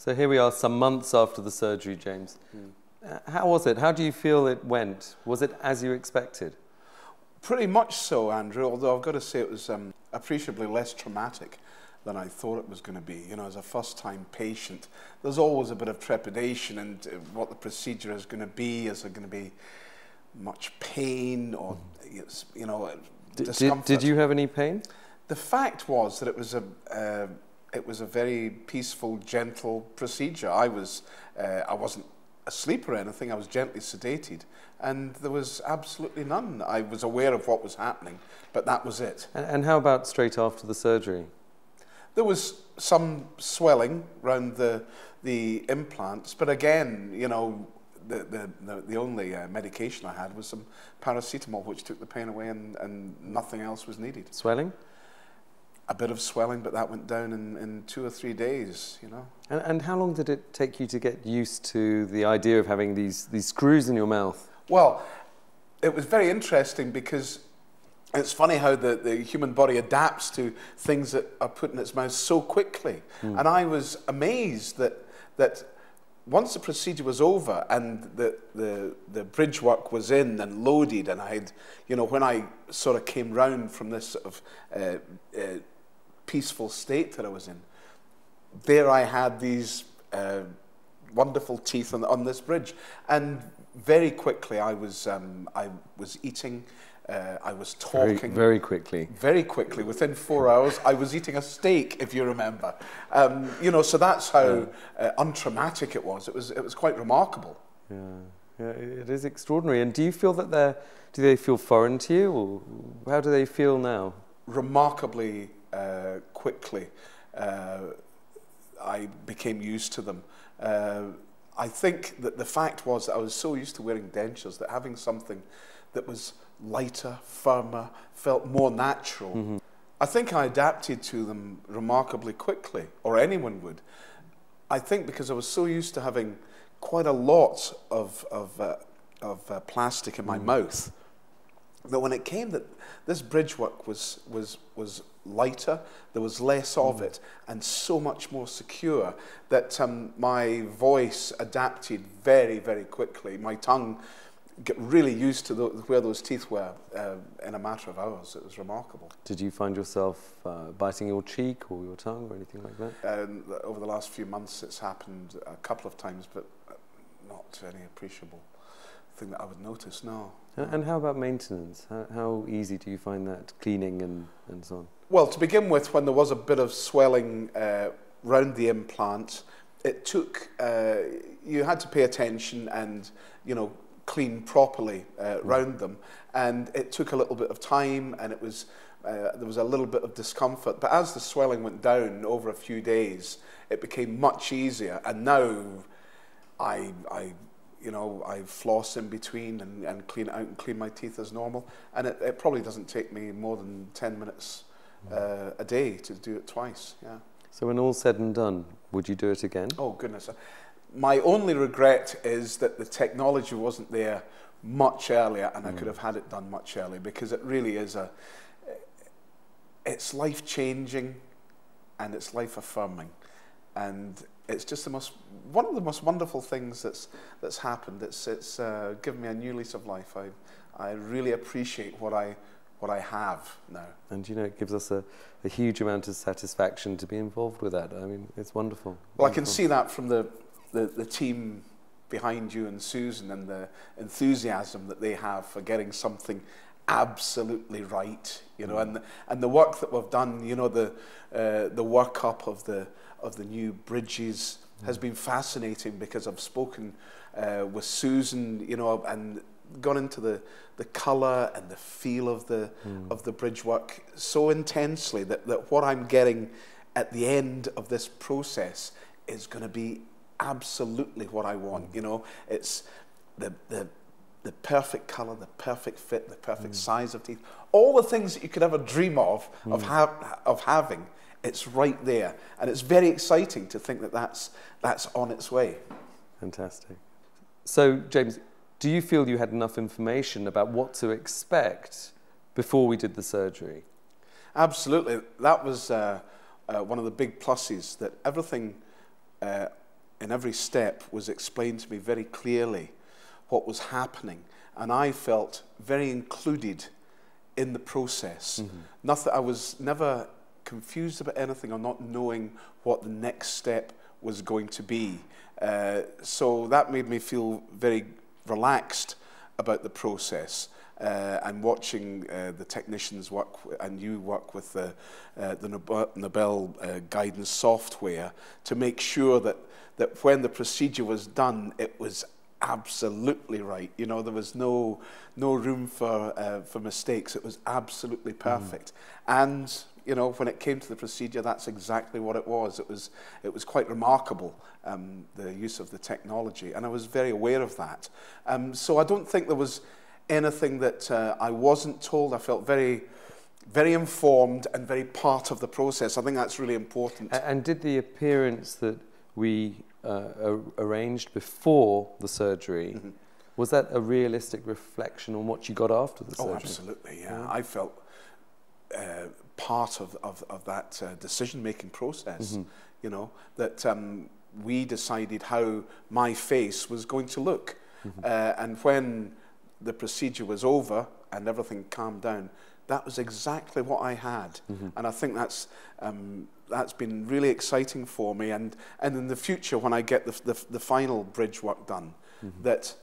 So here we are some months after the surgery, James. How was it? How do you feel it went? Was it as you expected? Pretty much so, Andrew, although I've got to say it was appreciably less traumatic than I thought it was going to be. You know, as a first-time patient, there's always a bit of trepidation and what the procedure is going to be. Is there going to be much pain or, you know, discomfort? Did you have any pain? The fact was that it was a very peaceful, gentle procedure. I wasn't asleep or anything. I was gently sedated, and there was absolutely none. I was aware of what was happening, but that was it. And how about straight after the surgery? There was some swelling around the implants, but again, you know, the only medication I had was some paracetamol, which took the pain away, and nothing else was needed. Swelling? A bit of swelling, but that went down in 2 or 3 days, you know. And how long did it take you to get used to the idea of having these screws in your mouth? Well, it was very interesting because it's funny how the human body adapts to things that are put in its mouth so quickly. And I was amazed that once the procedure was over and the bridge work was in and loaded, and I had, you know, when I sort of came round from this sort of peaceful state that I was in, there I had these wonderful teeth on this bridge, and very quickly I was eating, I was talking. Very quickly. Very quickly, within 4 hours, I was eating a steak, if you remember. You know, so that's how untraumatic it was. It was quite remarkable. Yeah, it is extraordinary. And do you feel that do they feel foreign to you, or how do they feel now? Remarkably quickly, I became used to them. I think that the fact was that I was so used to wearing dentures that having something that was lighter, firmer, felt more natural. I think I adapted to them remarkably quickly, or anyone would. I think because I was so used to having quite a lot of plastic in my mouth, that when it came that this bridge work was lighter, there was less of it, and so much more secure, that my voice adapted very, very quickly. My tongue got really used to where those teeth were in a matter of hours. It was remarkable. Did you find yourself biting your cheek or your tongue or anything like that? Over the last few months it's happened a couple of times, but not any appreciable thing that I would notice, no. And how about maintenance? How easy do you find that, cleaning and so on? Well, to begin with, when there was a bit of swelling round the implant, it took, you had to pay attention and, you know, clean properly round them, and it took a little bit of time, and it was there was a little bit of discomfort, but as the swelling went down over a few days, it became much easier, and now I floss in between and clean it out and clean my teeth as normal, and it probably doesn't take me more than 10 minutes a day to do it twice. Yeah. So when all's said and done, would you do it again? Oh goodness. My only regret is that the technology wasn't there much earlier, and I could have had it done much earlier, because it really is it's life-changing and it's life-affirming, and it's just one of the most wonderful things that's happened. It's given me a new lease of life. I really appreciate what I have now. And you know, it gives us a huge amount of satisfaction to be involved with that. I mean, it's wonderful. Well, I can see that from the team behind you and Susan, and the enthusiasm that they have for getting something absolutely right, you know, and the work that we've done, you know, the workup of the new bridges has been fascinating, because I've spoken with Susan, you know, and gone into the colour and the feel of the bridge work so intensely that what I'm getting at the end of this process is going to be absolutely what I want. You know, it's the perfect colour, the perfect fit, the perfect size of teeth, all the things that you could ever dream of having. It's right there, and it's very exciting to think that that's on its way. Fantastic. So, James, do you feel you had enough information about what to expect before we did the surgery? Absolutely. That was one of the big pluses, that everything in every step was explained to me very clearly what was happening, and I felt very included in the process. Nothing, I was never confused about anything or not knowing what the next step was going to be. So that made me feel very relaxed about the process. And watching the technicians work, and you work with the Nobel guidance software to make sure that when the procedure was done, it was absolutely right. You know, there was no room for mistakes. It was absolutely perfect. And you know, when it came to the procedure, that's exactly what it was. It was quite remarkable, the use of the technology, and I was very aware of that. So I don't think there was anything that I wasn't told. I felt very, very informed and very part of the process. I think that's really important. And did the appearance that we arranged before the surgery, was that a realistic reflection on what you got after the surgery? Oh, absolutely, yeah. I felt part of that decision-making process, you know, that we decided how my face was going to look. And when the procedure was over and everything calmed down, that was exactly what I had. And I think that's been really exciting for me. And in the future, when I get the final bridge work done, that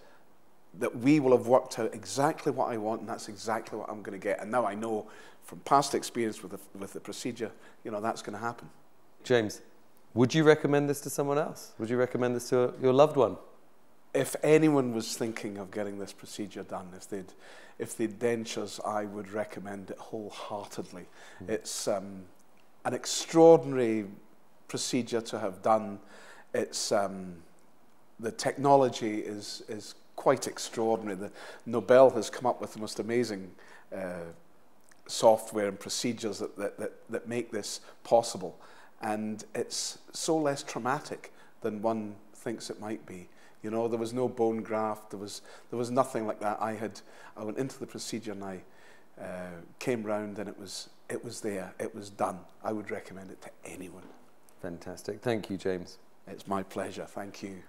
we will have worked out exactly what I want, and that's exactly what I'm going to get. And now I know from past experience with the procedure, you know, that's going to happen. James, would you recommend this to someone else? Would you recommend this to your loved one? If anyone was thinking of getting this procedure done, if they'd dentures, I would recommend it wholeheartedly. It's an extraordinary procedure to have done. It's the technology is quite extraordinary. The Nobel has come up with the most amazing software and procedures that make this possible, and it's so less traumatic than one thinks it might be. You know, there was no bone graft. There was nothing like that. I went into the procedure and I came round, and it was there. It was done. I would recommend it to anyone. Fantastic. Thank you, James. It's my pleasure. Thank you.